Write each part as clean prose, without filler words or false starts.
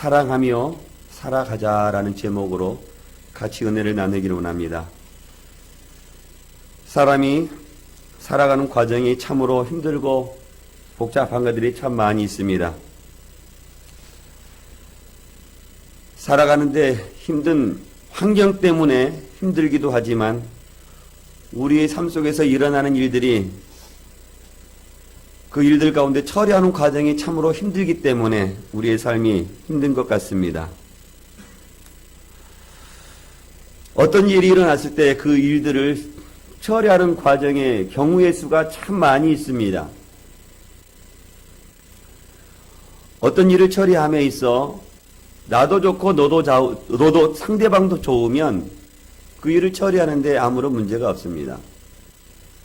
사랑하며 살아가자라는 제목으로 같이 은혜를 나누기를 원합니다. 사람이 살아가는 과정이 참으로 힘들고 복잡한 것들이 참 많이 있습니다. 살아가는데 힘든 환경 때문에 힘들기도 하지만 우리의 삶 속에서 일어나는 일들이 그 일들 가운데 처리하는 과정이 참으로 힘들기 때문에 우리의 삶이 힘든 것 같습니다. 어떤 일이 일어났을 때 그 일들을 처리하는 과정의 경우의 수가 참 많이 있습니다. 어떤 일을 처리함에 있어 나도 좋고 너도 상대방도 좋으면 그 일을 처리하는데 아무런 문제가 없습니다.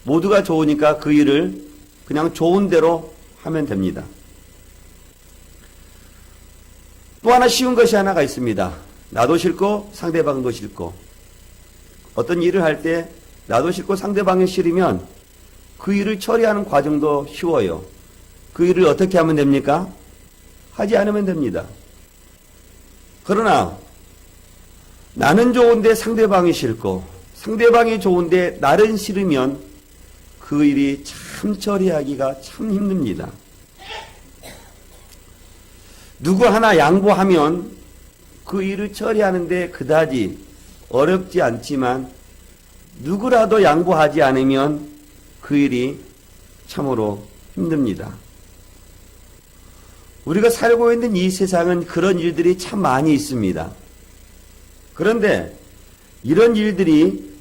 모두가 좋으니까 그 일을 그냥 좋은 대로 하면 됩니다. 또 하나 쉬운 것이 하나가 있습니다. 나도 싫고 상대방도 싫고. 어떤 일을 할 때 나도 싫고 상대방이 싫으면 그 일을 처리하는 과정도 쉬워요. 그 일을 어떻게 하면 됩니까? 하지 않으면 됩니다. 그러나 나는 좋은데 상대방이 싫고 상대방이 좋은데 나는 싫으면 그 일이 참 처리하기가 참 힘듭니다. 누구 하나 양보하면 그 일을 처리하는데 그다지 어렵지 않지만 누구라도 양보하지 않으면 그 일이 참으로 힘듭니다. 우리가 살고 있는 이 세상은 그런 일들이 참 많이 있습니다. 그런데 이런 일들이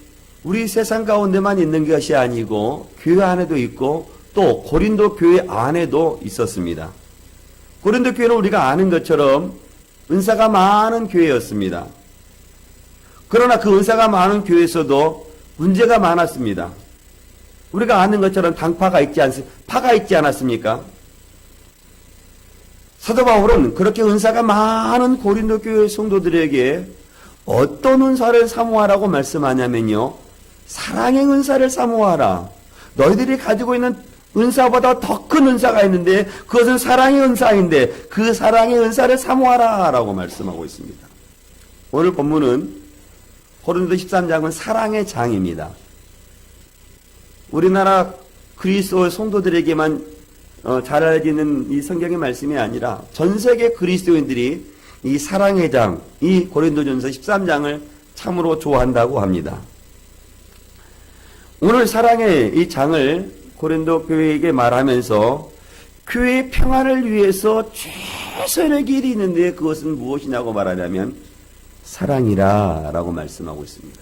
우리 세상 가운데만 있는 것이 아니고 교회 안에도 있고 또 고린도 교회 안에도 있었습니다. 고린도 교회는 우리가 아는 것처럼 은사가 많은 교회였습니다. 그러나 그 은사가 많은 교회에서도 문제가 많았습니다. 우리가 아는 것처럼 파가 있지 않았습니까? 사도 바울은 그렇게 은사가 많은 고린도 교회 성도들에게 어떤 은사를 사모하라고 말씀하냐면요. 사랑의 은사를 사모하라. 너희들이 가지고 있는 은사보다 더 큰 은사가 있는데 그것은 사랑의 은사인데 그 사랑의 은사를 사모하라 라고 말씀하고 있습니다. 오늘 본문은 고린도 13장은 사랑의 장입니다. 우리나라 그리스도 성도들에게만 잘 알려지는 이 성경의 말씀이 아니라 전 세계 그리스도인들이 이 사랑의 장, 이 고린도전서 13장을 참으로 좋아한다고 합니다. 오늘 사랑의 이 장을 고린도 교회에게 말하면서 교회의 평안을 위해서 최선의 길이 있는데 그것은 무엇이냐고 말하냐면 사랑이라 라고 말씀하고 있습니다.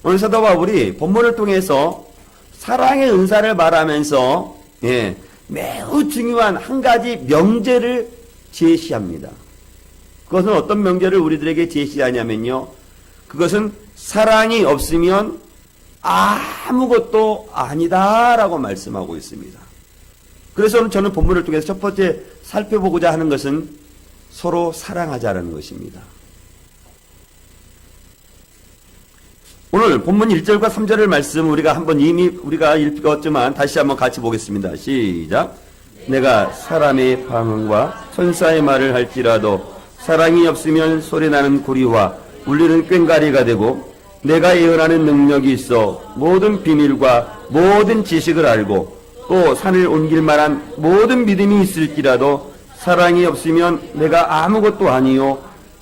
오늘 사도 바울이 본문을 통해서 사랑의 은사를 말하면서 매우 중요한 한 가지 명제를 제시합니다. 그것은 어떤 명제를 우리들에게 제시하냐면요. 그것은 사랑이 없으면 아무것도 아니다라고 말씀하고 있습니다. 그래서 저는 본문을 통해서 첫 번째 살펴보고자 하는 것은 서로 사랑하자라는 것입니다. 오늘 본문 1절과 3절의 말씀 우리가 이미 읽었지만 다시 한번 같이 보겠습니다. 시작. 내가 사람의 방언과 천사의 말을 할지라도 사랑이 없으면 소리나는 구리와 울리는 꽹과리가 되고 내가 예언하는 능력이 있어 모든 비밀과 모든 지식을 알고 또 산을 옮길 만한 모든 믿음이 있을지라도 사랑이 없으면 내가 아무것도 아니요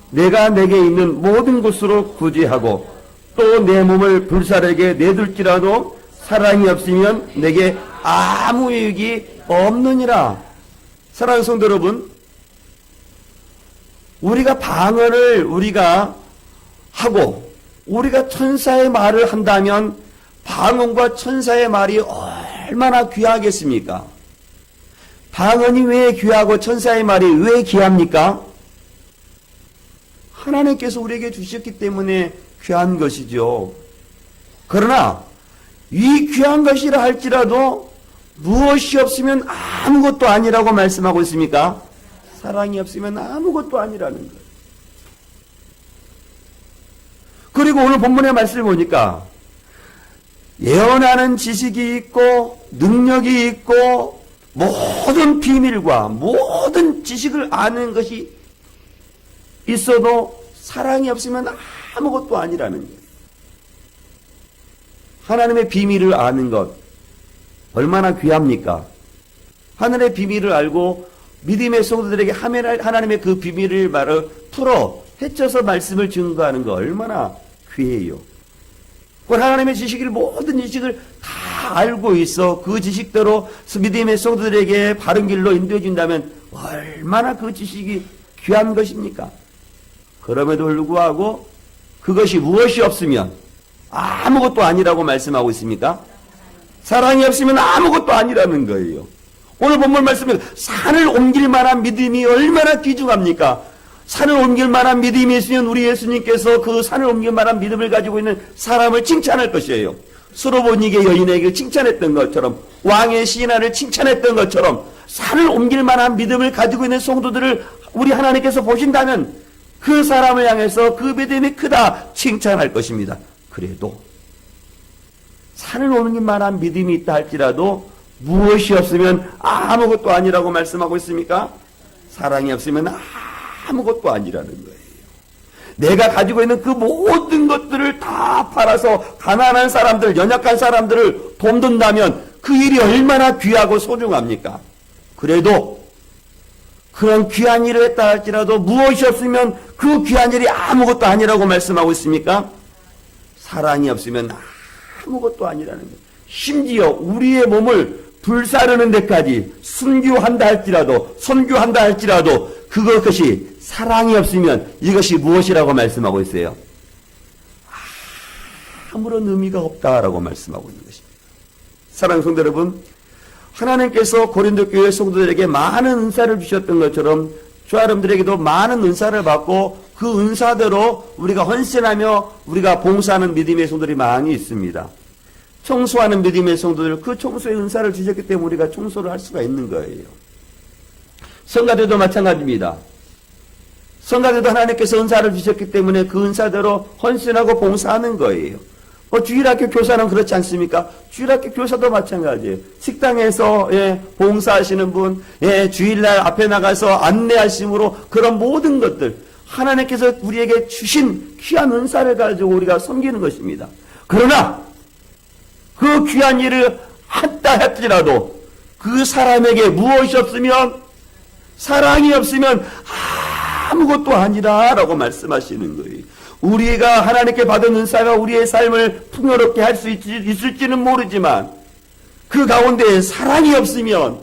내가 내게 있는 모든 곳으로 구제하고 또 내 몸을 불사르게 내둘지라도 사랑이 없으면 내게 아무 유익이 없느니라. 사랑하는 성도 여러분, 우리가 방언을 우리가 하고 우리가 천사의 말을 한다면 방언과 천사의 말이 얼마나 귀하겠습니까? 방언이 왜 귀하고 천사의 말이 왜 귀합니까? 하나님께서 우리에게 주셨기 때문에 귀한 것이죠. 그러나 이 귀한 것이라 할지라도 무엇이 없으면 아무것도 아니라고 말씀하고 있습니까? 사랑이 없으면 아무것도 아니라는 거예요. 그리고 오늘 본문의 말씀을 보니까 예언하는 지식이 있고 능력이 있고 모든 비밀과 모든 지식을 아는 것이 있어도 사랑이 없으면 아무것도 아니라는 거예요. 하나님의 비밀을 아는 것 얼마나 귀합니까? 하늘의 비밀을 알고 믿음의 성도들에게 하나님의 그 비밀을 풀어 헤쳐서 말씀을 증거하는 거 얼마나 귀해요. 하나님의 지식을 모든 지식을 다 알고 있어 그 지식대로 믿음의 성도들에게 바른 길로 인도해 준다면 얼마나 그 지식이 귀한 것입니까? 그럼에도 불구하고 그것이 무엇이 없으면 아무것도 아니라고 말씀하고 있습니까? 사랑이 없으면 아무것도 아니라는 거예요. 오늘 본문 말씀에 산을 옮길 만한 믿음이 얼마나 귀중합니까? 산을 옮길 만한 믿음이 있으면 우리 예수님께서 그 산을 옮길 만한 믿음을 가지고 있는 사람을 칭찬할 것이에요. 수로보니게 여인에게 칭찬했던 것처럼 왕의 시인아를 칭찬했던 것처럼 산을 옮길 만한 믿음을 가지고 있는 성도들을 우리 하나님께서 보신다면 그 사람을 향해서 그 믿음이 크다 칭찬할 것입니다. 그래도 산을 옮길 만한 믿음이 있다 할지라도 무엇이 없으면 아무것도 아니라고 말씀하고 있습니까? 사랑이 없으면 아무것도 아니라는 거예요. 내가 가지고 있는 그 모든 것들을 다 팔아서 가난한 사람들, 연약한 사람들을 돕는다면 그 일이 얼마나 귀하고 소중합니까? 그래도 그런 귀한 일을 했다 할지라도 무엇이 없으면 그 귀한 일이 아무것도 아니라고 말씀하고 있습니까? 사랑이 없으면 아무것도 아니라는 거예요. 심지어 우리의 몸을 불사르는 데까지 선교한다 할지라도 그것이 사랑이 없으면 이것이 무엇이라고 말씀하고 있어요? 아무런 의미가 없다라고 말씀하고 있는 것입니다. 사랑하는 성도 여러분, 하나님께서 고린도 교회 성도들에게 많은 은사를 주셨던 것처럼 저와 여러분들에게도 많은 은사를 받고 그 은사대로 우리가 헌신하며 우리가 봉사하는 믿음의 성도들이 많이 있습니다. 청소하는 믿음의 성도들, 그 청소의 은사를 주셨기 때문에 우리가 청소를 할 수가 있는 거예요. 성가대도 마찬가지입니다. 성가대도 하나님께서 은사를 주셨기 때문에 그 은사대로 헌신하고 봉사하는 거예요. 주일학교 교사는 그렇지 않습니까? 주일학교 교사도 마찬가지예요. 식당에서 봉사하시는 분, 주일날 앞에 나가서 안내하심으로 그런 모든 것들 하나님께서 우리에게 주신 귀한 은사를 가지고 우리가 섬기는 것입니다. 그러나 그 귀한 일을 한다 할지라도 그 사람에게 무엇이 없으면 사랑이 없으면 아무것도 아니라라고 말씀하시는 거예요. 우리가 하나님께 받은 은사가 우리의 삶을 풍요롭게 할 수 있을지는 모르지만 그 가운데 사랑이 없으면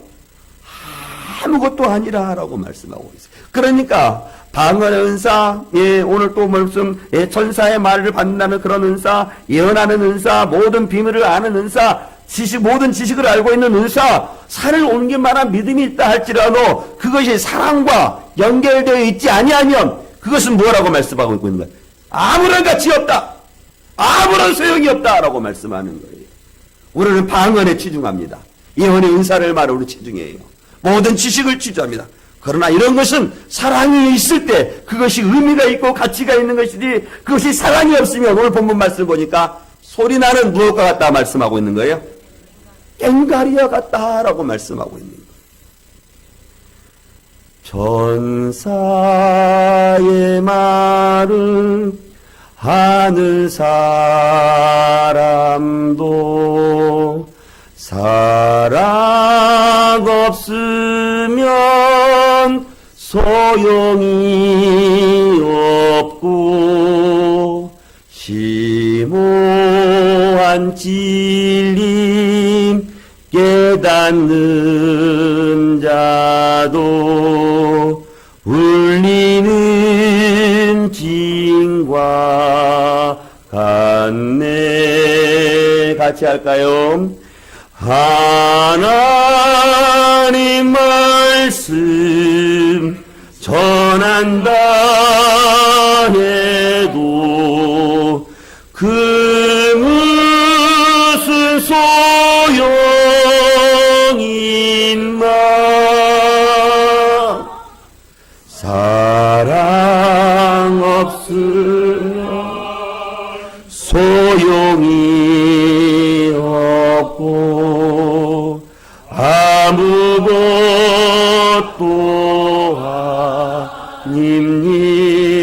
아무것도 아니라라고 말씀하고 있어요. 그러니까 방언의 은사, 오늘 또 말씀, 천사의 말을 받는다는 그런 은사, 예언하는 은사, 모든 비밀을 아는 은사, 모든 지식을 알고 있는 은사, 산을 옮길 만한 믿음이 있다 할지라도 그것이 사랑과 연결되어 있지 아니하면 그것은 뭐라고 말씀하고 있는 거예요? 아무런 가치 없다. 아무런 소용이 없다라고 말씀하는 거예요. 우리는 방언에 치중합니다. 예언의 은사를 말으로 치중해요. 모든 지식을 치중합니다. 그러나 이런 것은 사랑이 있을 때 그것이 의미가 있고 가치가 있는 것이지 그것이 사랑이 없으면 오늘 본문 말씀 보니까 소리나는 무엇과 같다 말씀하고 있는 거예요? 꽹과리와 같다라고 말씀하고 있는 거예요. 천사의 말을 하는 사람도 사랑 없으면 소용이 없고 심오한 진리 깨닫는 자도 울리는 징과 같네. 같이 할까요? 하나님 말씀 전한다 해도 그 무슨 소용있나. 사랑 없으면 소용이 없고 아무것도 아닙니다.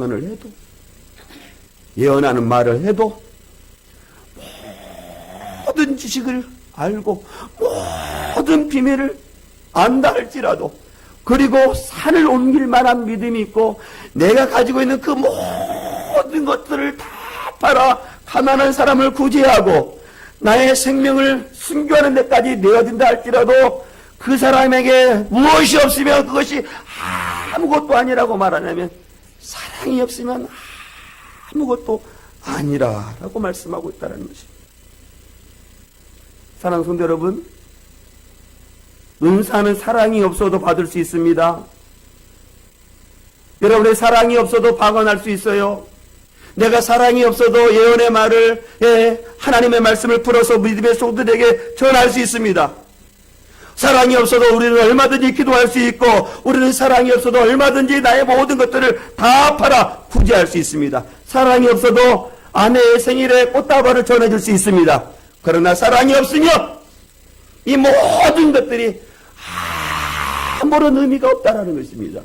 방언을 해도, 예언하는 말을 해도, 모든 지식을 알고 모든 비밀을 안다 할지라도, 그리고 산을 옮길 만한 믿음이 있고 내가 가지고 있는 그 모든 것들을 다 팔아 가난한 사람을 구제하고 나의 생명을 순교하는 데까지 내어진다 할지라도 그 사람에게 무엇이 없으면 그것이 아무것도 아니라고 말하냐면 사랑이 없으면 아무것도 아니라라고 말씀하고 있다는 것입니다. 사랑하는 성도 여러분, 은사는 사랑이 없어도 받을 수 있습니다. 여러분의 사랑이 없어도 방언할 수 있어요. 내가 사랑이 없어도 예언의 말을, 하나님의 말씀을 풀어서 믿음의 성도들에게 전할 수 있습니다. 사랑이 없어도 우리는 얼마든지 기도할 수 있고, 우리는 사랑이 없어도 얼마든지 나의 모든 것들을 다 팔아 구제할 수 있습니다. 사랑이 없어도 아내의 생일에 꽃다발을 전해줄 수 있습니다. 그러나 사랑이 없으면 이 모든 것들이 아무런 의미가 없다라는 것입니다.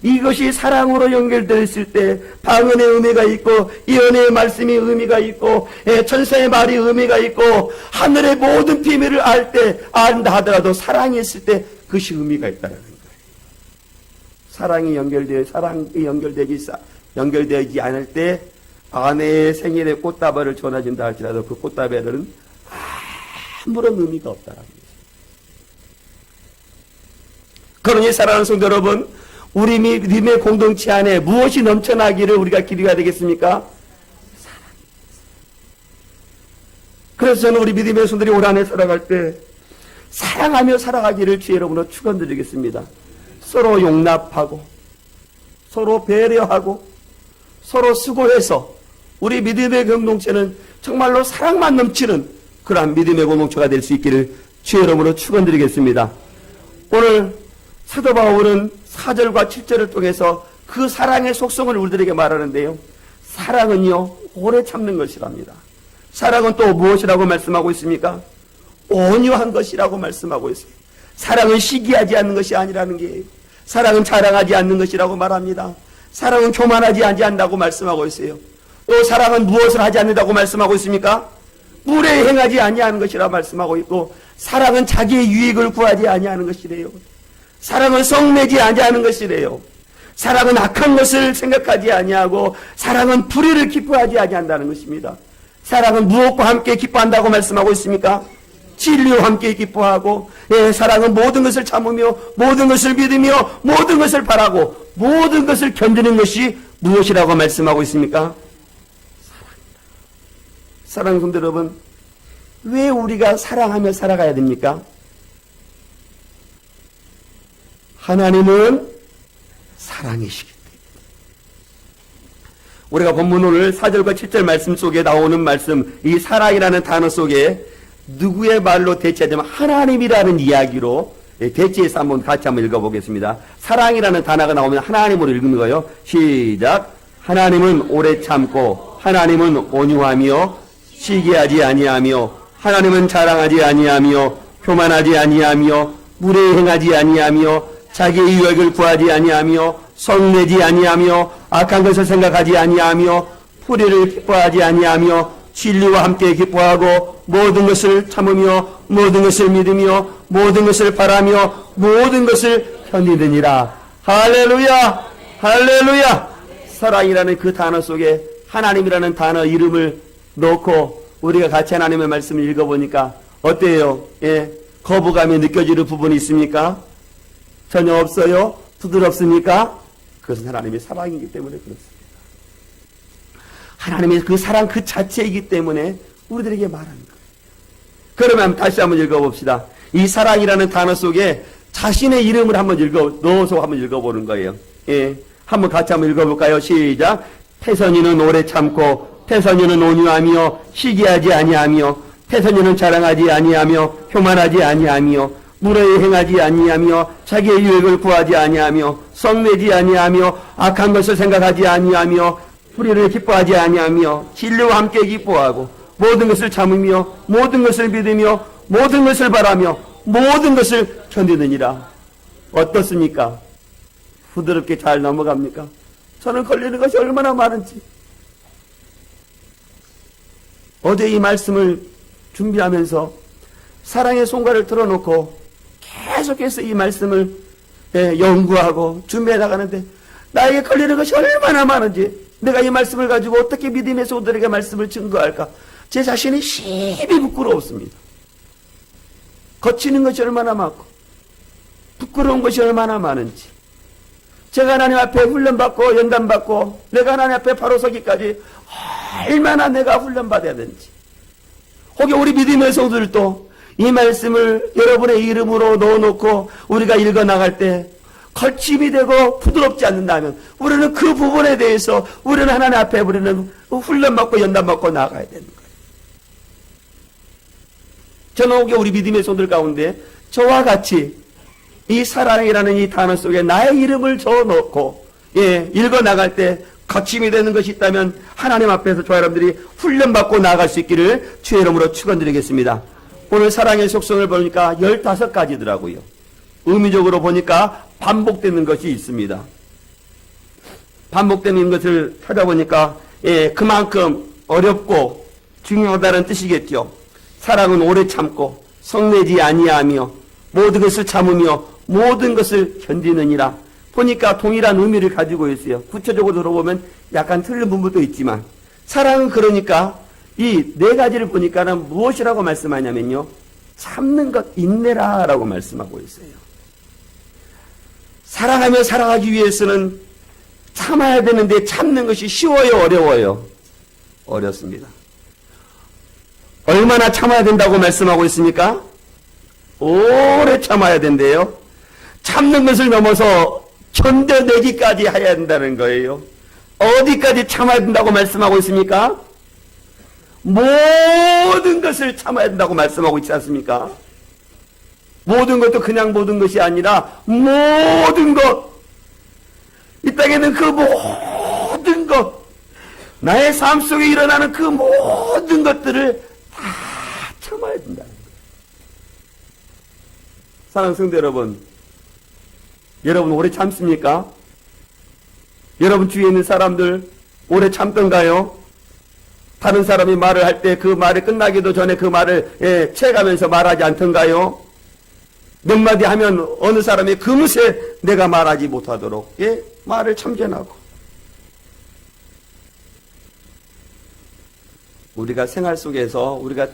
이것이 사랑으로 연결되어 있을 때 방언의 의미가 있고, 예언의 말씀이 의미가 있고, 천사의 말이 의미가 있고, 하늘의 모든 비밀을 안다 하더라도 사랑이 있을 때 그것이 의미가 있다는 거예요. 사랑이 연결되지 않을 때 아내의 생일에 꽃다발을 전해준다 할지라도 그 꽃다발은 아무런 의미가 없다는 거예요. 그러니 사랑하는 성도 여러분, 우리 믿음의 공동체 안에 무엇이 넘쳐나기를 우리가 기도해야 되겠습니까? 사랑. 그래서 저는 우리 믿음의 성도들이 올 한해 살아갈 때 사랑하며 살아가기를 주의 이름으로 축원드리겠습니다. 서로 용납하고 서로 배려하고 서로 수고해서 우리 믿음의 공동체는 정말로 사랑만 넘치는 그러한 믿음의 공동체가 될 수 있기를 주의 이름으로 축원드리겠습니다. 오늘 사도 바울은 4절과 7절을 통해서 그 사랑의 속성을 우리들에게 말하는데요. 사랑은요, 오래 참는 것이랍니다. 사랑은 또 무엇이라고 말씀하고 있습니까? 온유한 것이라고 말씀하고 있어요. 사랑은 시기하지 않는 것이 아니라는 게, 사랑은 자랑하지 않는 것이라고 말합니다. 사랑은 교만하지 않는다고 말씀하고 있어요. 또 사랑은 무엇을 하지 않는다고 말씀하고 있습니까? 물에 행하지 아니하는 것이라고 말씀하고 있고, 사랑은 자기의 유익을 구하지 아니하는 것이래요. 사랑은 성내지 아니하는 것이래요. 사랑은 악한 것을 생각하지 아니하고, 사랑은 불의를 기뻐하지 아니한다는 것입니다. 사랑은 무엇과 함께 기뻐한다고 말씀하고 있습니까? 진리와 함께 기뻐하고, 사랑은 모든 것을 참으며 모든 것을 믿으며 모든 것을 바라고 모든 것을 견디는 것이 무엇이라고 말씀하고 있습니까? 사랑입니다. 사랑하는 성도 여러분, 왜 우리가 사랑하며 살아가야 됩니까? 하나님은 사랑이시기 때문에. 우리가 본문 오늘 4절과 7절 말씀 속에 나오는 말씀, 이 사랑이라는 단어 속에 누구의 말로 대체하자면 하나님이라는 이야기로 대체해서 같이 한번 읽어보겠습니다. 사랑이라는 단어가 나오면 하나님으로 읽는 거예요. 시작. 하나님은 오래 참고, 하나님은 온유하며 시기하지 아니하며, 하나님은 자랑하지 아니하며 교만하지 아니하며 물에 행하지 아니하며 자기의 유익을 구하지 아니하며 성내지 아니하며 악한 것을 생각하지 아니하며 불의를 기뻐하지 아니하며 진리와 함께 기뻐하고 모든 것을 참으며 모든 것을 믿으며 모든 것을 바라며 모든 것을 견디느니라. 할렐루야, 할렐루야. 사랑이라는 그 단어 속에 하나님이라는 단어 이름을 넣고 우리가 같이 하나님의 말씀을 읽어보니까 어때요? 거부감이 느껴지는 부분이 있습니까? 전혀 없어요? 부드럽습니까? 그것은 하나님의 사랑이기 때문에 그렇습니다. 하나님의 그 사랑 그 자체이기 때문에 우리들에게 말하는 거예요. 그러면 다시 한번 읽어봅시다. 이 사랑이라는 단어 속에 자신의 이름을 한번 넣어서 한번 읽어보는 거예요. 한번 같이 한번 읽어볼까요? 시작. 태선이는 오래 참고, 태선이는 온유하며 시기하지 아니하며, 태선이는 자랑하지 아니하며 교만하지 아니하며 물에 행하지 아니하며 자기의 유익을 구하지 아니하며 성내지 아니하며 악한 것을 생각하지 아니하며 불의를 기뻐하지 아니하며 진리와 함께 기뻐하고 모든 것을 참으며 모든 것을 믿으며 모든 것을 바라며 모든 것을 견디느니라. 어떻습니까? 부드럽게 잘 넘어갑니까? 저는 걸리는 것이 얼마나 많은지. 어제 이 말씀을 준비하면서 사랑의 송가를 틀어놓고 계속해서 이 말씀을 연구하고 준비해 나가는데 나에게 걸리는 것이 얼마나 많은지, 내가 이 말씀을 가지고 어떻게 믿음의 소들에게 말씀을 증거할까, 제 자신이 심히 부끄러웠습니다. 거치는 것이 얼마나 많고 부끄러운 것이 얼마나 많은지, 제가 하나님 앞에 훈련받고 연단받고 내가 하나님 앞에 바로 서기까지 얼마나 내가 훈련받아야 되는지, 혹여 우리 믿음의 성도들도 이 말씀을 여러분의 이름으로 넣어놓고 우리가 읽어나갈 때 걸침이 되고 부드럽지 않는다면 우리는 그 부분에 대해서 우리는 하나님 앞에 우리는 훈련받고 연단받고 나가야 되는 거예요. 저는 혹여 우리 믿음의 성도들 가운데 저와 같이 이 사랑이라는 이 단어 속에 나의 이름을 적어놓고 읽어나갈 때 거침이 되는 것이 있다면 하나님 앞에서 저와 여러분들이 훈련받고 나아갈 수 있기를 주의 이름으로 축원드리겠습니다. 오늘 사랑의 속성을 보니까 15가지더라고요. 의미적으로 보니까 반복되는 것이 있습니다. 반복되는 것을 찾아보니까 그만큼 어렵고 중요하다는 뜻이겠죠. 사랑은 오래 참고 성내지 아니하며 모든 것을 참으며 모든 것을 견디느니라. 보니까 동일한 의미를 가지고 있어요. 구체적으로 들어보면 약간 틀린 부분도 있지만, 사랑은 그러니까 이 네 가지를 보니까는 무엇이라고 말씀하냐면요, 참는 것, 인내라 라고 말씀하고 있어요. 사랑하며 살아가기 위해서는 참아야 되는데 참는 것이 쉬워요, 어려워요? 어렵습니다. 얼마나 참아야 된다고 말씀하고 있습니까? 오래 참아야 된대요. 참는 것을 넘어서 견뎌내기까지 해야 된다는 거예요. 어디까지 참아야 된다고 말씀하고 있습니까? 모든 것을 참아야 된다고 말씀하고 있지 않습니까? 모든 것도 그냥 모든 것이 아니라 모든 것, 이 땅에는 그 모든 것, 나의 삶 속에 일어나는 그 모든 것들을 다 참아야 된다는 거예요. 사랑하는 성도 여러분, 여러분 오래 참습니까? 여러분 주위에 있는 사람들 오래 참던가요? 다른 사람이 말을 할 때 그 말이 끝나기도 전에 그 말을 채가면서 말하지 않던가요? 몇 마디 하면 어느 사람이 금세 내가 말하지 못하도록 말을 참견하고. 우리가 생활 속에서 우리가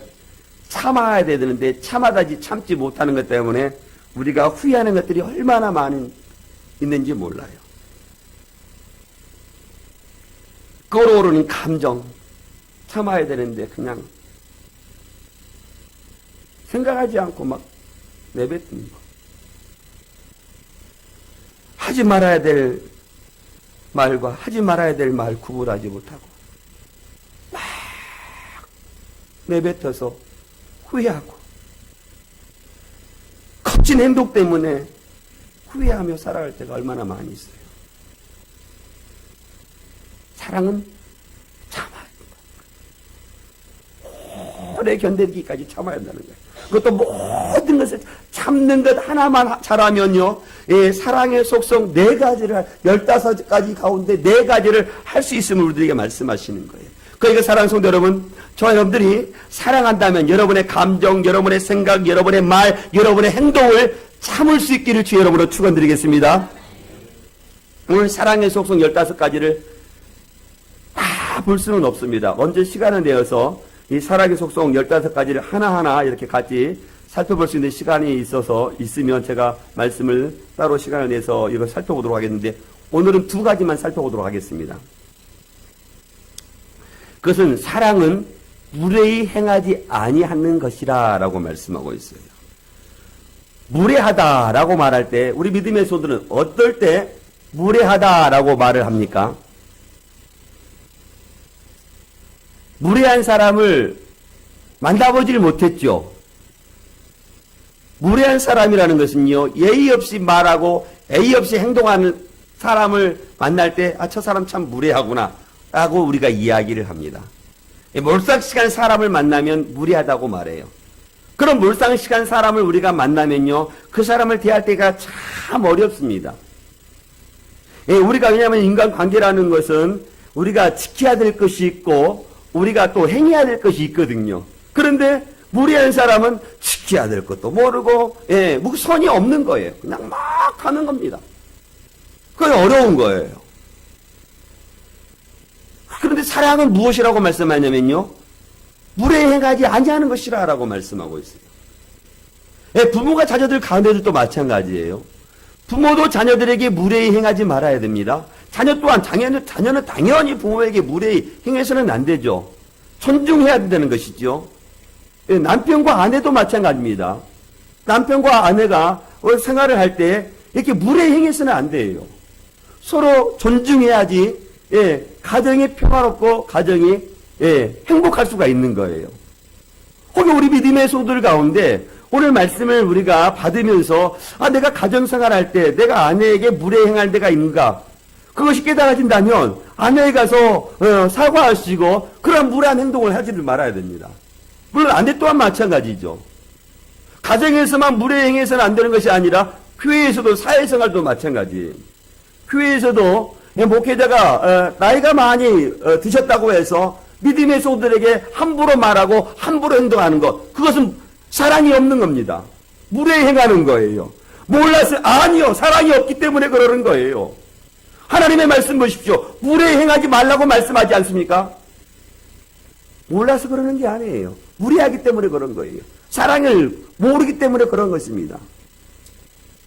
참아야 되는데 참지 못하는 것 때문에 우리가 후회하는 것들이 얼마나 있는지 몰라요. 끓어오르는 감정, 참아야 되는데 그냥 생각하지 않고 막 내뱉는 거. 하지 말아야 될 말과 하지 말아야 될 말 구분하지 못하고 막 내뱉어서 후회하고 거친 행동 때문에 후회하며 살아갈 때가 얼마나 많이 있어요. 사랑은 참아야 된다. 오래 견디기까지 참아야 한다는 거예요. 그것도 모든 것을 참는 것 하나만 잘하면요, 사랑의 속성 4가지를, 15가지 가운데 4가지를 할 수 있음을 우리들에게 말씀하시는 거예요. 그러니까 사랑하는 성도 여러분, 저와 여러분들이 사랑한다면 여러분의 감정, 여러분의 생각, 여러분의 말, 여러분의 행동을 참을 수 있기를 주의 이름으로 축원드리겠습니다. 오늘 사랑의 속성 15가지를 다 볼 수는 없습니다. 언제 시간을 내어서 이 사랑의 속성 15가지를 하나하나 이렇게 같이 살펴볼 수 있는 시간이 있으면 제가 말씀을 따로 시간을 내서 이걸 살펴보도록 하겠는데, 오늘은 2가지만 살펴보도록 하겠습니다. 그것은 사랑은 무례히 행하지 아니하는 것이라 라고 말씀하고 있어요. 무례하다라고 말할 때 우리 믿음의 소들은 어떨 때 무례하다라고 말을 합니까? 무례한 사람을 만나보질 못했죠. 무례한 사람이라는 것은요, 예의 없이 말하고 예의 없이 행동하는 사람을 만날 때 저 사람 참 무례하구나 라고 우리가 이야기를 합니다. 몰상식한 사람을 만나면 무례하다고 말해요. 그런 몰상식한 사람을 우리가 만나면요, 그 사람을 대할 때가 참 어렵습니다. 예, 우리가 왜냐하면 인간관계라는 것은 우리가 지켜야 될 것이 있고 우리가 또 행해야 될 것이 있거든요. 그런데 무례한 사람은 지켜야 될 것도 모르고 예, 선이 없는 거예요. 그냥 막 하는 겁니다. 그게 어려운 거예요. 그런데 사랑은 무엇이라고 말씀하냐면요. 무례 행하지 아니하는 것이라고 말씀하고 있어요. 예, 부모가 자녀들 가운데도 또 마찬가지예요. 부모도 자녀들에게 무례히 행하지 말아야 됩니다. 자녀 또한 자녀는 당연히 부모에게 무례히 행해서는 안 되죠. 존중해야 된다는 것이죠. 예, 남편과 아내도 마찬가지입니다. 남편과 아내가 생활을 할 때 이렇게 무례히 행해서는 안 돼요. 서로 존중해야지 예, 가정이 평화롭고 가정이 예, 행복할 수가 있는 거예요. 혹은 우리 믿음의 성도들 가운데 오늘 말씀을 우리가 받으면서 내가 가정생활할 때 내가 아내에게 무례 행할 때가 있는가? 그것이 깨달아진다면 아내에 가서 사과하시고 그런 무례한 행동을 하지를 말아야 됩니다. 물론 아내 또한 마찬가지죠. 가정에서만 무례 행해서는 안 되는 것이 아니라 교회에서도 사회생활도 마찬가지예요. 교회에서도 목회자가 나이가 많이 드셨다고 해서 믿음의 성도들에게 함부로 말하고 함부로 행동하는 것, 그것은 사랑이 없는 겁니다. 무례히 행하는 거예요. 몰라서 아니요, 사랑이 없기 때문에 그러는 거예요. 하나님의 말씀 보십시오. 무례히 행하지 말라고 말씀하지 않습니까? 몰라서 그러는 게 아니에요. 무례하기 때문에 그런 거예요. 사랑을 모르기 때문에 그런 것입니다.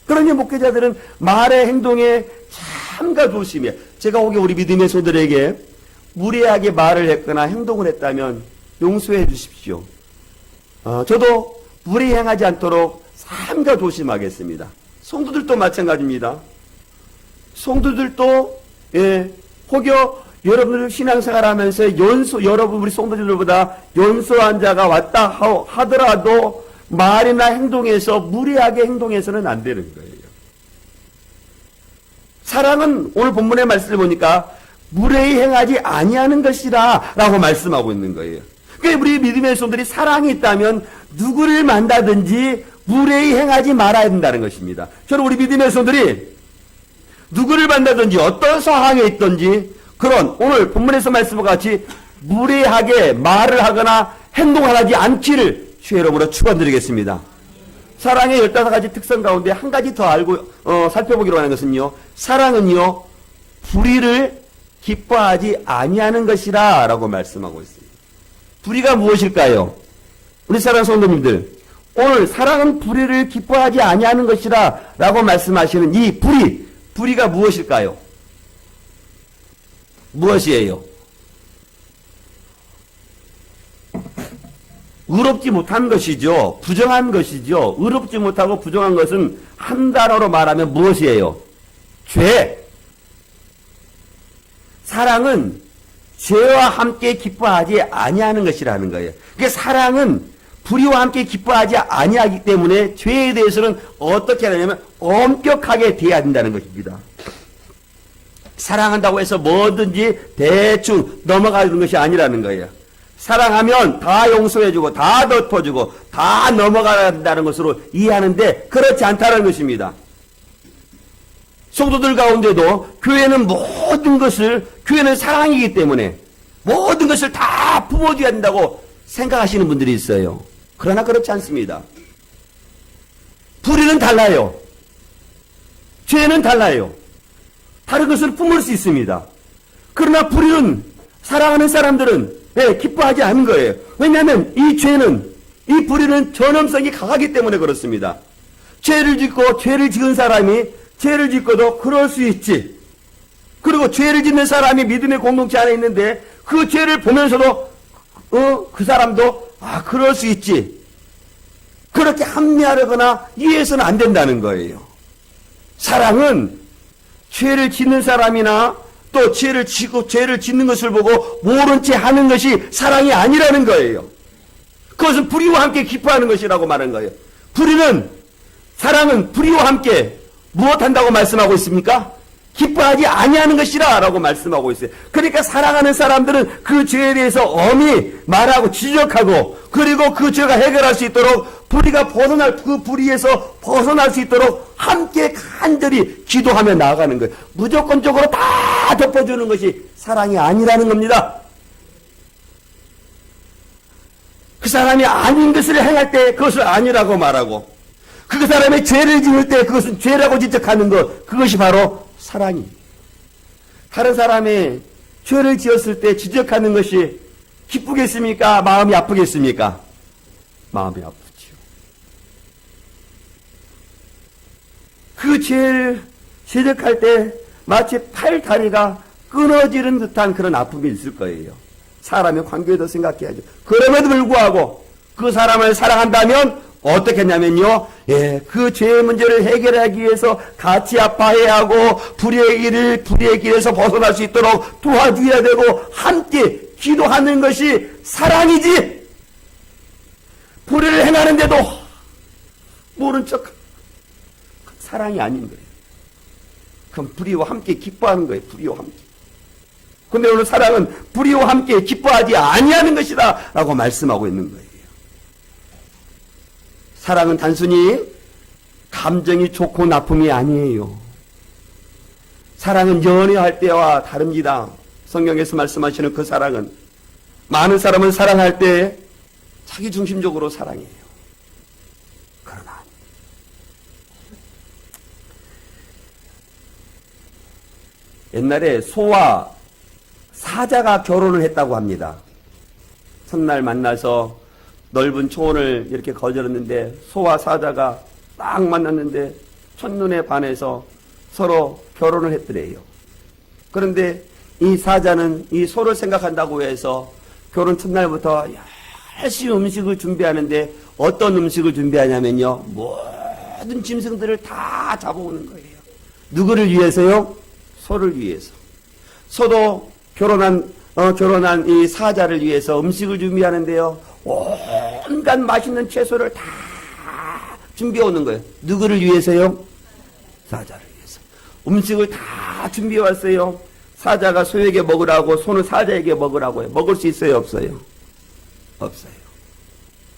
그러니 목회자들은 말의 행동에 참가 조심해. 제가 혹여 우리 믿음의 소들에게 무례하게 말을 했거나 행동을 했다면 용서해 주십시오. 저도 무례히 행하지 않도록 삼가 조심하겠습니다. 성도들도 마찬가지입니다. 성도들도 혹여 여러분들 신앙생활 하면서 여러분 우리 성도들보다 연소한 자가 왔다 하더라도 말이나 행동에서 무례하게 행동해서는 안 되는 거예요. 사랑은 오늘 본문의 말씀을 보니까 무례히 행하지 아니하는 것이라 라고 말씀하고 있는 거예요. 그러니까 우리 믿음의 성도들이 사랑이 있다면 누구를 만나든지 무례히 행하지 말아야 된다는 것입니다. 저는 우리 믿음의 성도들이 누구를 만나든지 어떤 상황에 있든지 그런 오늘 본문에서 말씀과 같이 무례하게 말을 하거나 행동을 하지 않기를 주의 이름으로 축원드리겠습니다. 사랑의 15가지 특성 가운데 한 가지 더 살펴보기로 하는 것은요. 사랑은요. 불의를 기뻐하지 아니하는 것이라 라고 말씀하고 있습니다. 불의가 무엇일까요? 우리 사랑하는 성도님들, 오늘 사랑은 불의를 기뻐하지 아니하는 것이라 라고 말씀하시는 이 불의가 무엇일까요? 무엇이에요? 의롭지 못한 것이죠. 부정한 것이죠. 의롭지 못하고 부정한 것은 한 단어로 말하면 무엇이에요? 죄. 사랑은 죄와 함께 기뻐하지 아니하는 것이라는 거예요. 그러니까 사랑은 불의와 함께 기뻐하지 아니하기 때문에 죄에 대해서는 어떻게 하냐면 엄격하게 대해야 된다는 것입니다. 사랑한다고 해서 뭐든지 대충 넘어가는 것이 아니라는 거예요. 사랑하면 다 용서해주고 다 덮어주고 다 넘어가야 한다는 것으로 이해하는데 그렇지 않다는 것입니다. 성도들 가운데도 교회는 교회는 사랑이기 때문에 모든 것을 다 부어줘야 된다고 생각하시는 분들이 있어요. 그러나 그렇지 않습니다. 불의는 달라요. 죄는 달라요. 다른 것을 품을 수 있습니다. 그러나 불의는 사랑하는 사람들은 기뻐하지 않는 거예요. 왜냐하면 이 불의는 전염성이 강하기 때문에 그렇습니다. 죄를 지은 사람이 죄를 짓고도 그럴 수 있지. 그리고 죄를 짓는 사람이 믿음의 공동체 안에 있는데 그 죄를 보면서도 그 사람도 그럴 수 있지. 그렇게 합리화하거나 이해해서는 안 된다는 거예요. 사랑은 죄를 짓는 사람이나 또 죄를 짓는 것을 보고 모른 채 하는 것이 사랑이 아니라는 거예요. 그것은 불의와 함께 기뻐하는 것이라고 말하는 거예요. 사랑은 불의와 함께 무엇한다고 말씀하고 있습니까? 기뻐하지 아니하는 것이라 라고 말씀하고 있어요. 그러니까 사랑하는 사람들은 그 죄에 대해서 엄히 말하고 지적하고, 그리고 그 죄가 해결할 수 있도록 불의가 벗어날, 그 불의에서 벗어날 수 있도록 함께 간절히 기도하며 나아가는 거예요. 무조건적으로 다 덮어주는 것이 사랑이 아니라는 겁니다. 그 사람이 아닌 것을 행할 때 그것을 아니라고 말하고, 그 사람의 죄를 지을 때 그것은 죄라고 지적하는 것, 그것이 바로 사랑이. 다른 사람의 죄를 지었을 때 지적하는 것이 기쁘겠습니까? 마음이 아프겠습니까? 마음이 아프지요. 그 죄를 지적할 때 마치 팔 다리가 끊어지는 듯한 그런 아픔이 있을 거예요. 사람의 관계도 생각해야죠. 그럼에도 불구하고 그 사람을 사랑한다면 어떻게 했냐면요, 그 죄의 문제를 해결하기 위해서 같이 아파해야 하고, 불의의 길에서 벗어날 수 있도록 도와줘야 되고, 함께 기도하는 것이 사랑이지, 불의를 행하는데도 모른 척, 사랑이 아닌 거예요. 그럼 불의와 함께 기뻐하는 거예요. 불의와 함께. 근데 오늘 사랑은 불의와 함께 기뻐하지 아니하는 것이다 라고 말씀하고 있는 거예요. 사랑은 단순히 감정이 좋고 나쁨이 아니에요. 사랑은 연애할 때와 다릅니다. 성경에서 말씀하시는 그 사랑은, 많은 사람은 사랑할 때 자기 중심적으로 사랑해요. 그러나 옛날에 소와 사자가 결혼을 했다고 합니다. 첫날 만나서 넓은 초원을 이렇게 거닐었는데 소와 사자가 딱 만났는데 첫눈에 반해서 서로 결혼을 했더래요. 그런데 이 사자는 이 소를 생각한다고 해서 결혼 첫날부터 열심히 음식을 준비하는데, 어떤 음식을 준비하냐면요, 모든 짐승들을 다 잡아오는 거예요. 누구를 위해서요? 소를 위해서. 소도 결혼한 이 사자를 위해서 음식을 준비하는데요, 온갖 맛있는 채소를 다 준비해 오는 거예요. 누구를 위해서요? 사자를 위해서. 음식을 다 준비해 왔어요. 사자가 소에게 먹으라고, 소는 사자에게 먹으라고 해요. 먹을 수 있어요? 없어요? 없어요.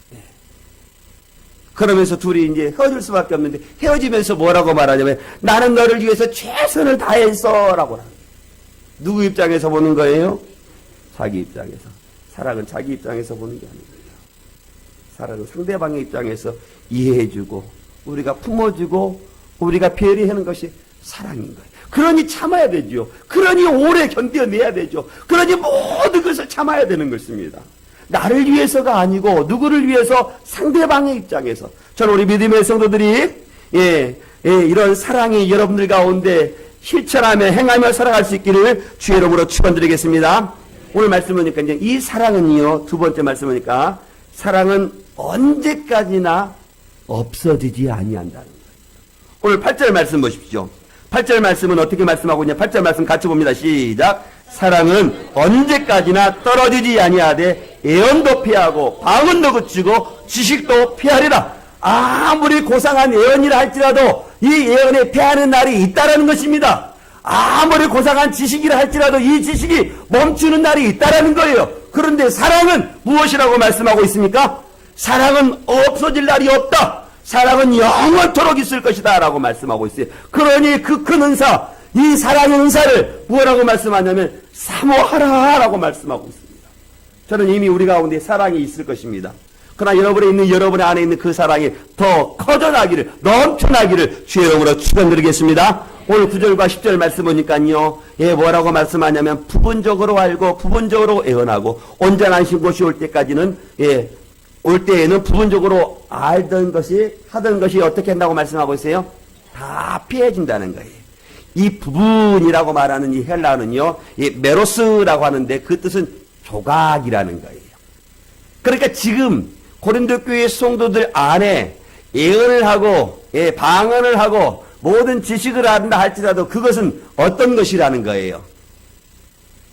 네. 그러면서 둘이 이제 헤어질 수밖에 없는데, 헤어지면서 뭐라고 말하냐면, 나는 너를 위해서 최선을 다했어 라고 합니다. 누구 입장에서 보는 거예요? 자기 입장에서. 사랑은 자기 입장에서 보는 게 아니에요. 사랑은 상대방의 입장에서 이해해주고, 우리가 품어주고, 우리가 배려하는 것이 사랑인 거예요. 그러니 참아야 되죠. 그러니 오래 견뎌내야 되죠. 그러니 모든 것을 참아야 되는 것입니다. 나를 위해서가 아니고 누구를 위해서? 상대방의 입장에서. 저는 우리 믿음의 성도들이 이런 사랑이 여러분들 가운데 실천하며 행하며 살아갈 수 있기를 주의 이름으로 축원드리겠습니다. 오늘 말씀 보니까 이제 이 사랑은요, 두 번째 말씀 보니까 사랑은 언제까지나 없어지지 아니한다는 거예요. 오늘 8절 말씀 보십시오. 8절 말씀은 어떻게 말씀하고 있냐? 8절 말씀 같이 봅니다. 시작. 사랑은 언제까지나 떨어지지 아니하되 애언도 피하고 방언도 그치고 지식도 피하리라. 아무리 고상한 애언이라 할지라도 이 애언에 피하는 날이 있다라는 것입니다. 아무리 고상한 지식이라 할지라도 이 지식이 멈추는 날이 있다라는 거예요. 그런데 사랑은 무엇이라고 말씀하고 있습니까? 사랑은 없어질 날이 없다. 사랑은 영원토록 있을 것이다 라고 말씀하고 있어요. 그러니 그 큰 은사, 이 사랑의 은사를 뭐라고 말씀하냐면 사모하라 라고 말씀하고 있습니다. 저는 이미 우리 가운데 사랑이 있을 것입니다. 그러나 여러분의 안에 있는 그 사랑이 더 커져나기를, 넘쳐나기를 주의 이름으로 축원드리겠습니다. 오늘 9절과 10절 말씀 보니까요, 뭐라고 말씀하냐면 부분적으로 알고 부분적으로 애언하고 온전하신 곳이 올 때까지는 올 때에는 부분적으로 알던 것이, 하던 것이 어떻게 한다고 말씀하고 있어요? 다 피해진다는 거예요. 이 부분이라고 말하는 이 헬라어는요, 이 메로스라고 하는데 그 뜻은 조각이라는 거예요. 그러니까 지금 고린도 교회 성도들 안에 예언을 하고, 방언을 하고, 모든 지식을 한다 할지라도 그것은 어떤 것이라는 거예요?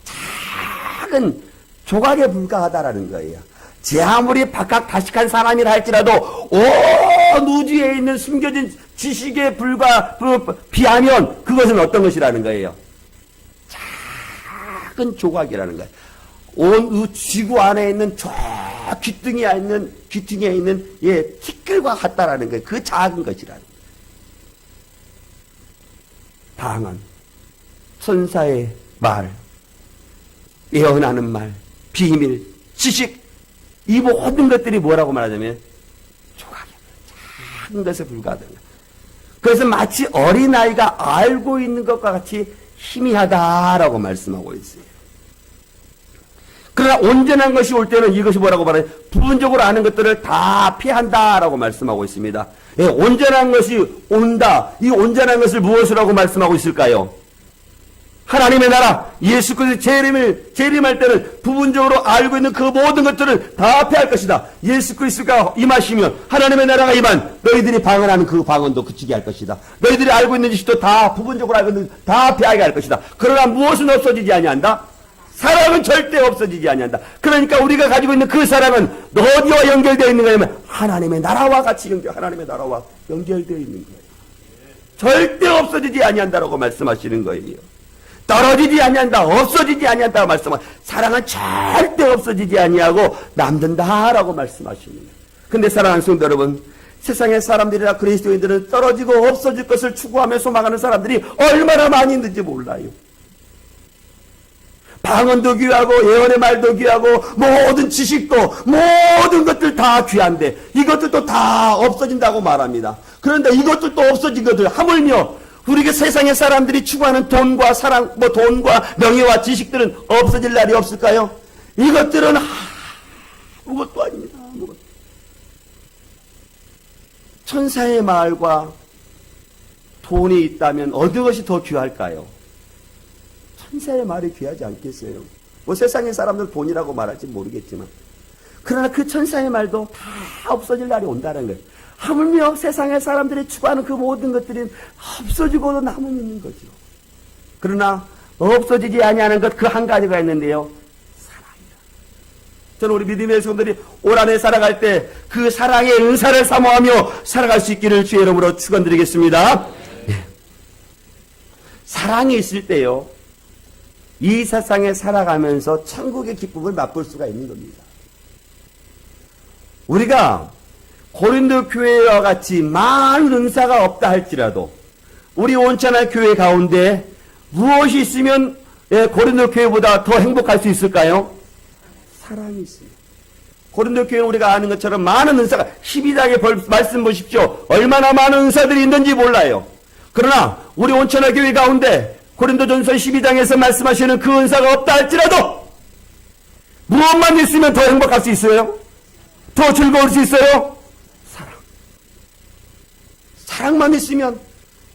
작은 조각에 불과하다라는 거예요. 제 아무리 박학다식한 사람이라 할지라도 우주에 있는 숨겨진 지식에 비하면 그것은 어떤 것이라는 거예요? 작은 조각이라는 거예요. 온 지구 안에 있는 저 귀퉁이에 있는 티끌과 같다라는 거예요. 그 작은 것이라는 거예요. 방언, 천사의 말, 예언하는 말, 비밀, 지식, 이 모든 것들이 뭐라고 말하자면 조각이에요. 작은 것에 불과하다. 그래서 마치 어린아이가 알고 있는 것과 같이 희미하다라고 말씀하고 있어요. 그러나 온전한 것이 올 때는 이것이 뭐라고 말해요? 부분적으로 아는 것들을 다 피한다라고 말씀하고 있습니다. 예, 온전한 것이 온다. 이 온전한 것을 무엇이라고 말씀하고 있을까요? 하나님의 나라, 예수 그리스도의 재림할 때는 부분적으로 알고 있는 그 모든 것들을 다 피할 것이다. 예수 그리스도가 임하시면 하나님의 나라가 임한 너희들이 방언하는 그 방언도 그치게 할 것이다. 너희들이 알고 있는 지식도 다 부분적으로 알고 있는 다 피하게 할 것이다. 그러나 무엇은 없어지지 아니한다? 사랑은 절대 없어지지 아니한다. 그러니까 우리가 가지고 있는 그 사랑은 어디와 연결되어 있는 거냐면 하나님의 나라와 같이 하나님의 나라와 연결되어 있는 거예요. 절대 없어지지 아니한다라고 말씀하시는 거예요. 떨어지지 아니한다, 없어지지 아니한다 말씀하시고 사랑은 절대 없어지지 아니하고 남는다라고 말씀하시는 거예요. 근데 사랑하는 성도 여러분, 세상의 사람들이나 그리스도인들은 떨어지고 없어질 것을 추구하며 소망하는 사람들이 얼마나 많이 있는지 몰라요. 방언도 귀하고 예언의 말도 귀하고 모든 지식도 모든 것들 다 귀한데 이것들도 다 없어진다고 말합니다. 그런데 이것들도 없어진 것들 하물며 우리가 세상의 사람들이 추구하는 돈과 사랑, 돈과 명예와 지식들은 없어질 날이 없을까요? 이것들은 아무것도 아닙니다. 아무것도. 천사의 말과 돈이 있다면 어느 것이 더 귀할까요? 천사의 말이 귀하지 않겠어요? 세상의 사람들 돈이라고 말할지 모르겠지만 그러나 그 천사의 말도 다 없어질 날이 온다는 거예요. 하물며 세상의 사람들이 추구하는 그 모든 것들이 없어지고도 남아있는 거죠. 그러나 없어지지 아니하는 것 그 한 가지가 있는데요. 사랑이다. 저는 우리 믿음의 성도들이 올 한해 살아갈 때 그 사랑의 은사를 사모하며 살아갈 수 있기를 주의 이름으로 축원드리겠습니다. 네. 사랑이 있을 때요. 이 세상에 살아가면서 천국의 기쁨을 맛볼 수가 있는 겁니다. 우리가 고린도 교회와 같이 많은 은사가 없다 할지라도 우리 온천한 교회 가운데 무엇이 있으면 고린도 교회보다 더 행복할 수 있을까요? 사랑이 있습니다. 고린도 교회는 우리가 아는 것처럼 많은 은사가 12장의 말씀 보십시오. 얼마나 많은 은사들이 있는지 몰라요. 그러나 우리 온천한 교회 가운데 고린도전서 12장에서 말씀하시는 그 은사가 없다 할지라도 무엇만 있으면 더 행복할 수 있어요? 더 즐거울 수 있어요? 사랑. 사랑만 있으면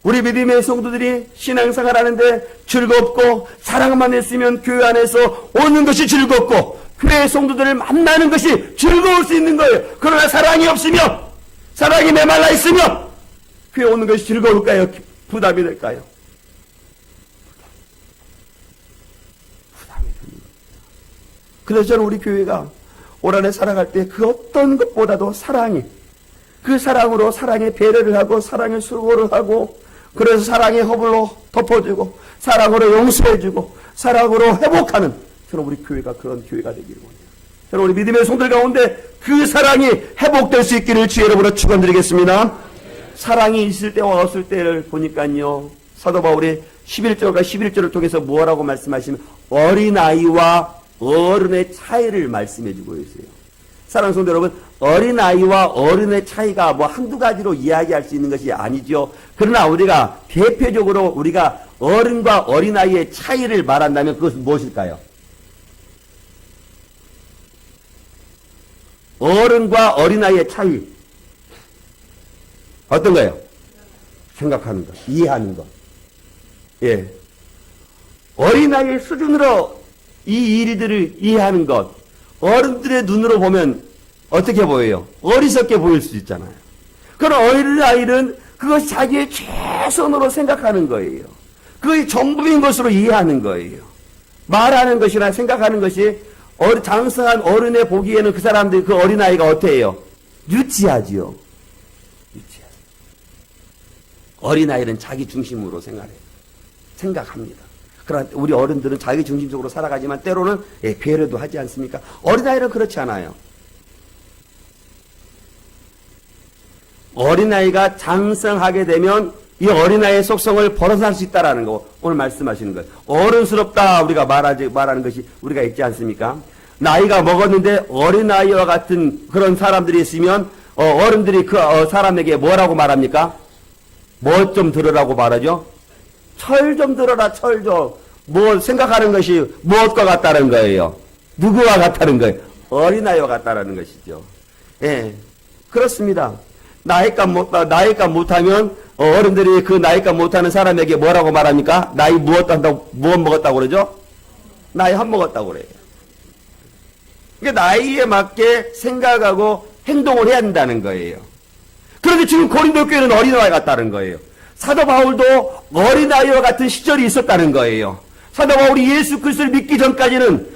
우리 믿음의 성도들이 신앙생활 하는데 즐겁고 사랑만 있으면 교회 안에서 오는 것이 즐겁고 교회의 성도들을 만나는 것이 즐거울 수 있는 거예요. 그러나 사랑이 없으면 사랑이 메말라 있으면 교회 오는 것이 즐거울까요? 부담이 될까요? 그래서 저는 우리 교회가 올 한해 살아갈 때 그 어떤 것보다도 사랑이 그 사랑으로 사랑의 배려를 하고 사랑의 수고를 하고 그래서 사랑의 허물로 덮어주고 사랑으로 용서해주고 사랑으로 회복하는 저는 우리 교회가 그런 교회가 되기를 원해요. 저는 우리 믿음의 성들 가운데 그 사랑이 회복될 수 있기를 주의 이름으로 축원드리겠습니다. 사랑이 있을 때와 없을 때를 보니까요. 사도 바울이 11절과 11절을 통해서 뭐라고 말씀하시면 어린아이와 어른의 차이를 말씀해 주고 있어요. 사랑하는 성도 여러분, 어린아이와 어른의 차이가 한두 가지로 이야기할 수 있는 것이 아니죠. 그러나 우리가 대표적으로 우리가 어른과 어린아이의 차이를 말한다면 그것은 무엇일까요? 어른과 어린아이의 차이. 어떤 거예요? 생각하는 것, 이해하는 것. 예. 어린아이의 수준으로 이 일들을 이해하는 것, 어른들의 눈으로 보면 어떻게 보여요? 어리석게 보일 수 있잖아요. 그런 어린아이는 그것이 자기의 최선으로 생각하는 거예요. 그것이 전부인 것으로 이해하는 거예요. 말하는 것이나 생각하는 것이 장성한 어른의 보기에는 그 사람들, 그 어린아이가 어때요? 유치하지요. 어린아이는 자기 중심으로 생각합니다. 그러나 우리 어른들은 자기 중심적으로 살아가지만 때로는 배려도 하지 않습니까? 어린아이는 그렇지 않아요. 어린아이가 장성하게 되면 이 어린아이의 속성을 벗어날 수 있다라는 거 오늘 말씀하시는 거예요. 어른스럽다 우리가 말하는 것이 우리가 있지 않습니까? 나이가 먹었는데 어린아이와 같은 그런 사람들이 있으면 어른들이 그 사람에게 뭐라고 말합니까? 뭐 좀 들으라고 말하죠? 철 좀 들어라, 철 좀. 뭐 생각하는 것이 무엇과 같다는 거예요? 누구와 같다는 거예요? 어린아이와 같다는 것이죠. 예, 그렇습니다. 나이값 못하면 어른들이 그 나이값 못하는 사람에게 뭐라고 말합니까? 나이 무엇 먹었다고 그러죠? 나이 한 먹었다고 그래요. 그러니까 나이에 맞게 생각하고 행동을 해야 한다는 거예요. 그런데 지금 고린도 교회는 어린아이 같다는 거예요. 사도 바울도 어린아이와 같은 시절이 있었다는 거예요. 사도 바울이 예수 그리스도를 믿기 전까지는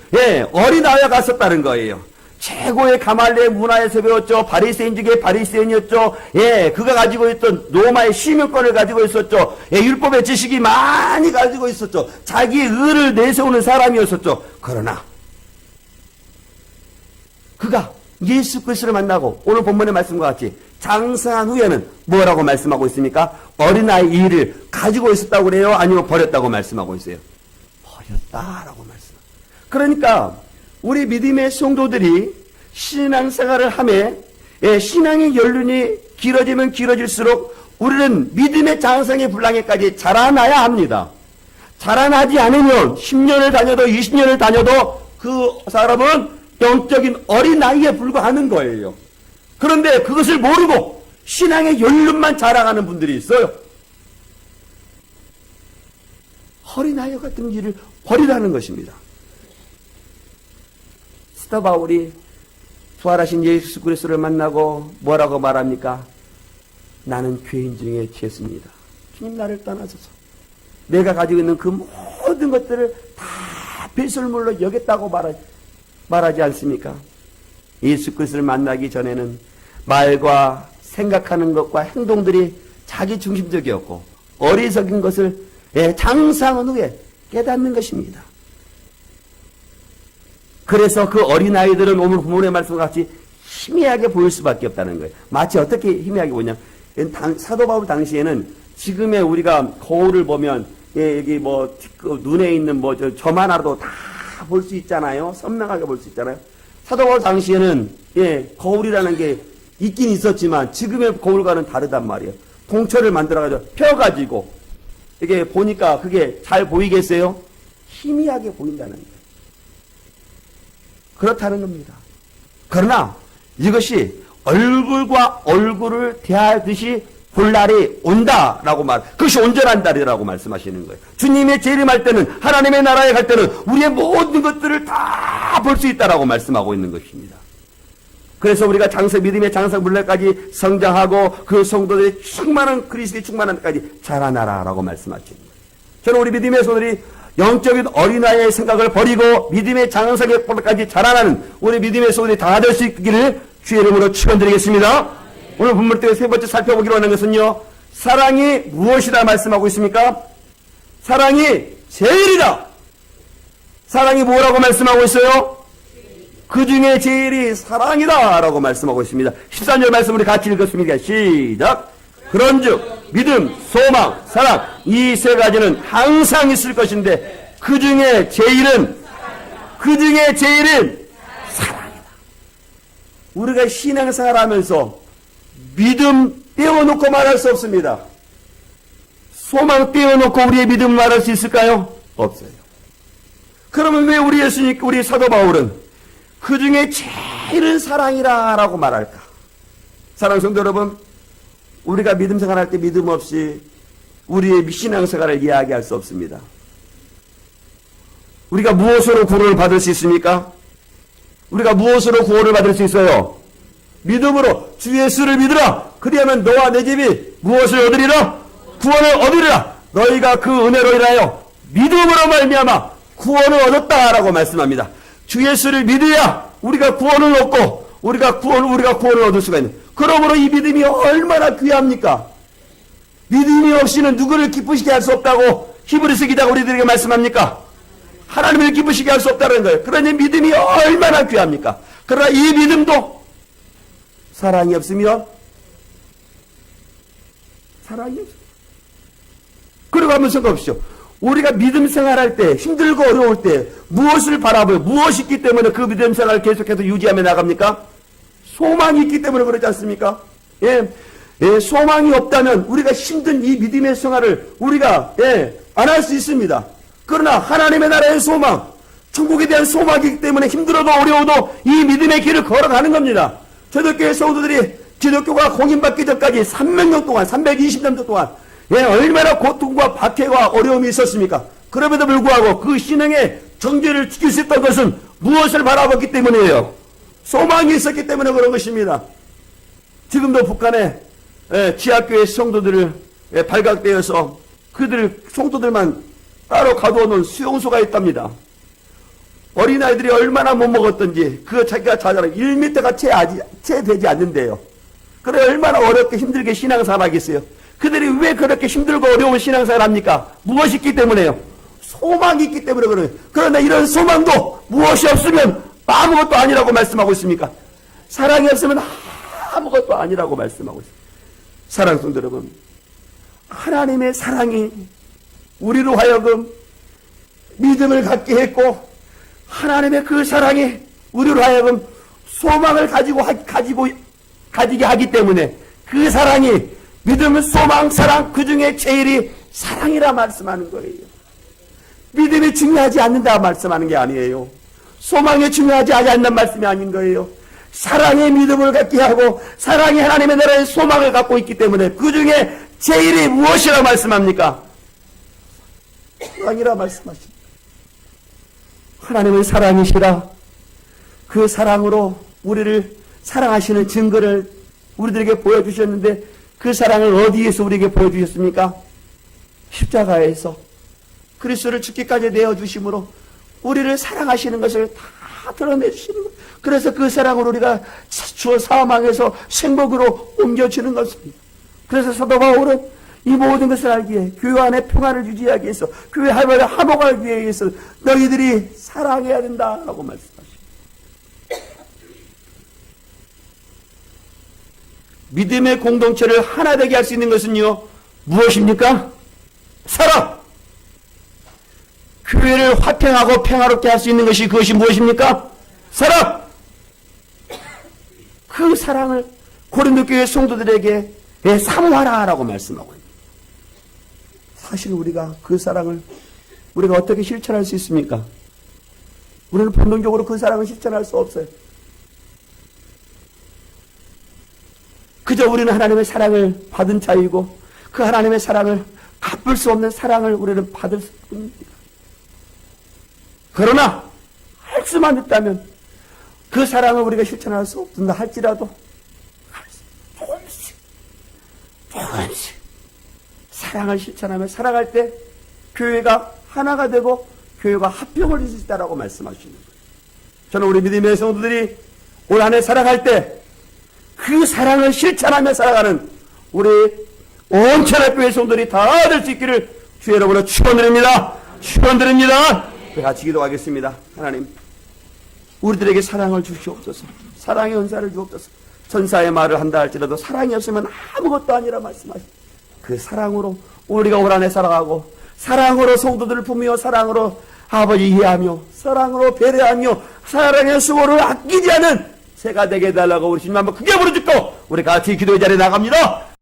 어린아이와 같았다는 거예요. 최고의 가말리엘 문화에서 배웠죠. 바리새인 중에 바리새인이었죠. 그가 가지고 있던 로마의 시민권을 가지고 있었죠. 율법의 지식이 많이 가지고 있었죠. 자기의 의를 내세우는 사람이었었죠. 그러나 그가 예수 그리스도를 만나고 오늘 본문의 말씀과 같이 장성한 후에는 뭐라고 말씀하고 있습니까? 어린아이 일을 가지고 있었다고 그래요? 아니면 버렸다고 말씀하고 있어요? 버렸다라고 말씀. 그러니까 우리 믿음의 성도들이 신앙생활을 하며 신앙의 연륜이 길어지면 길어질수록 우리는 믿음의 장성의 분량에까지 자라나야 합니다. 자라나지 않으면 10년을 다녀도 20년을 다녀도 그 사람은 영적인 어린아이에 불과하는 거예요. 그런데 그것을 모르고 신앙의 연륜만 자랑하는 분들이 있어요. 어린아이 같은 일을 버리라는 것입니다. 사도 바울이 부활하신 예수 그리스도를 만나고 뭐라고 말합니까? 나는 죄인 중에 죄습니다. 주님 나를 떠나소서. 내가 가지고 있는 그 모든 것들을 다 배설물로 여겼다고 말하지 않습니까? 예수 그리스도를 만나기 전에는 말과 생각하는 것과 행동들이 자기 중심적이었고 어리석은 것을 장성한 후에 깨닫는 것입니다. 그래서 그 어린아이들은 오늘 부모의 말씀과 같이 희미하게 보일 수밖에 없다는 거예요. 마치 어떻게 희미하게 보냐? 사도 바울 당시에는 지금의 우리가 거울을 보면 여기 뭐 눈에 있는 뭐 점 하나도 다 볼 수 있잖아요. 선명하게 볼 수 있잖아요. 사도 바울 당시에는 거울이라는 게 있긴 있었지만 지금의 거울과는 다르단 말이에요. 동철을 만들어가지고 펴가지고 이게 보니까 그게 잘 보이겠어요? 희미하게 보인다는 거예요. 그렇다는 겁니다. 그러나 이것이 얼굴과 얼굴을 대하듯이 볼 날이 온다라고 그것이 온전한 날이라고 말씀하시는 거예요. 주님의 재림할 때는, 하나님의 나라에 갈 때는 우리의 모든 것들을 다 볼 수 있다라고 말씀하고 있는 것입니다. 그래서 우리가 믿음의 장성 분량까지 성장하고 그 성도들의 충만한 그리스도의 충만한 데까지 자라나라라고 말씀하시는 거예요. 저는 우리 믿음의 성도들이 영적인 어린아이의 생각을 버리고 믿음의 장성의 꼴까지 자라나는 우리 믿음의 성도들이 다 될 수 있기를 주의 이름으로 축원드리겠습니다. 오늘 본문 때 세 번째 살펴보기로 하는 것은요, 사랑이 무엇이다 말씀하고 있습니까? 사랑이 제일이다. 사랑이 뭐라고 말씀하고 있어요? 그 중에 제일이 사랑이다 라고 말씀하고 있습니다. 13절 말씀 우리 같이 읽었습니다. 시작. 그런즉 믿음, 소망, 사랑 이 세 가지는 항상 있을 것인데 그 중에 제일은 사랑이다. 우리가 신앙생활 하면서 믿음 떼어놓고 말할 수 없습니다. 소망 떼어놓고 우리의 믿음 말할 수 있을까요? 없어요. 그러면 왜 우리 사도 바울은 그 중에 제일은 사랑이라고 말할까? 사랑하는 성도 여러분, 우리가 믿음 생활할 때 믿음 없이 우리의 신앙생활을 이야기할 수 없습니다. 우리가 무엇으로 구원을 받을 수 있습니까? 우리가 무엇으로 구원을 받을 수 있어요? 믿음으로 주 예수를 믿으라. 그리하면 너와 내 집이 무엇을 얻으리라? 구원을 얻으리라. 너희가 그 은혜로 인하여 믿음으로 말미암아 구원을 얻었다라고 말씀합니다. 주 예수를 믿어야 우리가 구원을 얻고 우리가 구원을 얻을 수가 있는. 그러므로 이 믿음이 얼마나 귀합니까? 믿음이 없이는 누구를 기쁘시게 할 수 없다고 히브리서 기자가 우리들에게 말씀합니까? 하나님을 기쁘시게 할 수 없다는 거예요. 그러니 믿음이 얼마나 귀합니까? 그러나 이 믿음도 사랑이 없으면 사랑이 없어요. 그리고 한번 생각해보십시오. 우리가 믿음 생활할 때, 힘들고 어려울 때 무엇을 바라보요? 무엇이 있기 때문에 그 믿음 생활을 계속해서 유지하며 나갑니까? 소망이 있기 때문에 그러지 않습니까? 소망이 없다면 우리가 힘든 이 믿음의 생활을 우리가 안 할 수 있습니다. 그러나 하나님의 나라의 소망, 천국에 대한 소망이 있기 때문에 힘들어도 어려워도 이 믿음의 길을 걸어가는 겁니다. 저희들교회 성도들이 기독교가 공인받기 전까지 300년 동안, 320년 동안 얼마나 고통과 박해와 어려움이 있었습니까? 그럼에도 불구하고 그 신앙의 정죄를 지킬 수 있던 것은 무엇을 바라봤기 때문이에요? 소망이 있었기 때문에 그런 것입니다. 지금도 북한의 지하교회 성도들을 발각되어서 그들 성도들만 따로 가두어 놓은 수용소가 있답니다. 어린아이들이 얼마나 못 먹었던지 그 자기가 자잘한 1m가 채 되지 않는데요. 그래 얼마나 어렵게 힘들게 신앙생활 하겠어요. 그들이 왜 그렇게 힘들고 어려운 신앙생활 합니까? 무엇이 있기 때문에요? 소망이 있기 때문에 그래요. 그런데 이런 소망도 무엇이 없으면 아무것도 아니라고 말씀하고 있습니까? 사랑이 없으면 아무것도 아니라고 말씀하고 있습니다. 사랑하는 성도 여러분, 하나님의 사랑이 우리로 하여금 믿음을 갖게 했고 하나님의 그 사랑이 우리로 하여금 소망을 가지게 하기 때문에 그 사랑이 믿음, 소망, 사랑 그 중에 제일이 사랑이라 말씀하는 거예요. 믿음이 중요하지 않는다 말씀하는 게 아니에요. 소망이 중요하지 않는 말씀이 아닌 거예요. 사랑의 믿음을 갖게 하고 사랑이 하나님의 나라의 소망을 갖고 있기 때문에 그 중에 제일이 무엇이라 말씀합니까? 사랑이라 말씀하십니다. 하나님은 사랑이시라 그 사랑으로 우리를 사랑하시는 증거를 우리들에게 보여주셨는데 그 사랑을 어디에서 우리에게 보여주셨습니까? 십자가에서 그리스도를 죽기까지 내어주심으로 우리를 사랑하시는 것을 다 드러내주시는 거예요. 그래서 그 사랑으로 우리가 주 사망에서 생복으로 옮겨지는 것입니다. 그래서 사도 바울은 이 모든 것을 알기에 교회 안에 평안을 유지하기 위해서 교회 하나님을 화목하기 위해서 너희들이 사랑해야 된다라고 말씀하십니다. 믿음의 공동체를 하나 되게 할 수 있는 것은요 무엇입니까? 사랑! 교회를 화평하고 평화롭게 할 수 있는 것이 그것이 무엇입니까? 사랑! 그 사랑을 고린도 교회 성도들에게 사모하라라고 말씀하고 있습니다. 사실 우리가 그 사랑을 우리가 어떻게 실천할 수 있습니까? 우리는 본능적으로 그 사랑을 실천할 수 없어요. 그저 우리는 하나님의 사랑을 받은 자이고 그 하나님의 사랑을 갚을 수 없는 사랑을 우리는 받을 수 없습니다. 그러나 할 수만 있다면 그 사랑을 우리가 실천할 수 없다 할지라도 조금씩 사랑을 실천하며 살아갈 때 교회가 하나가 되고 교회가 합병을 이룰 수 있다라고 말씀하시는 거예요. 저는 우리 믿음의 성도들이 올 한 해 살아갈 때 그 사랑을 실천하며 살아가는 우리 온 천하교회 성도들이 다 될 수 있기를 주의 이름으로 축원드립니다. 축원드립니다. 같이 기도하겠습니다. 하나님, 우리들에게 사랑을 주시옵소서. 사랑의 은사를 주옵소서. 천사의 말을 한다 할지라도 사랑이 없으면 아무것도 아니라 말씀하시고 그 사랑으로 우리가 올 한 해 살아가고 사랑으로 성도들을 품으며 사랑으로 아버지 이해하며 사랑으로 배려하며 사랑의 수고를 아끼지 않은 새가 되게 해달라고 우리 주님 한번 크게 부르짖고 우리 같이 기도의 자리에 나갑니다.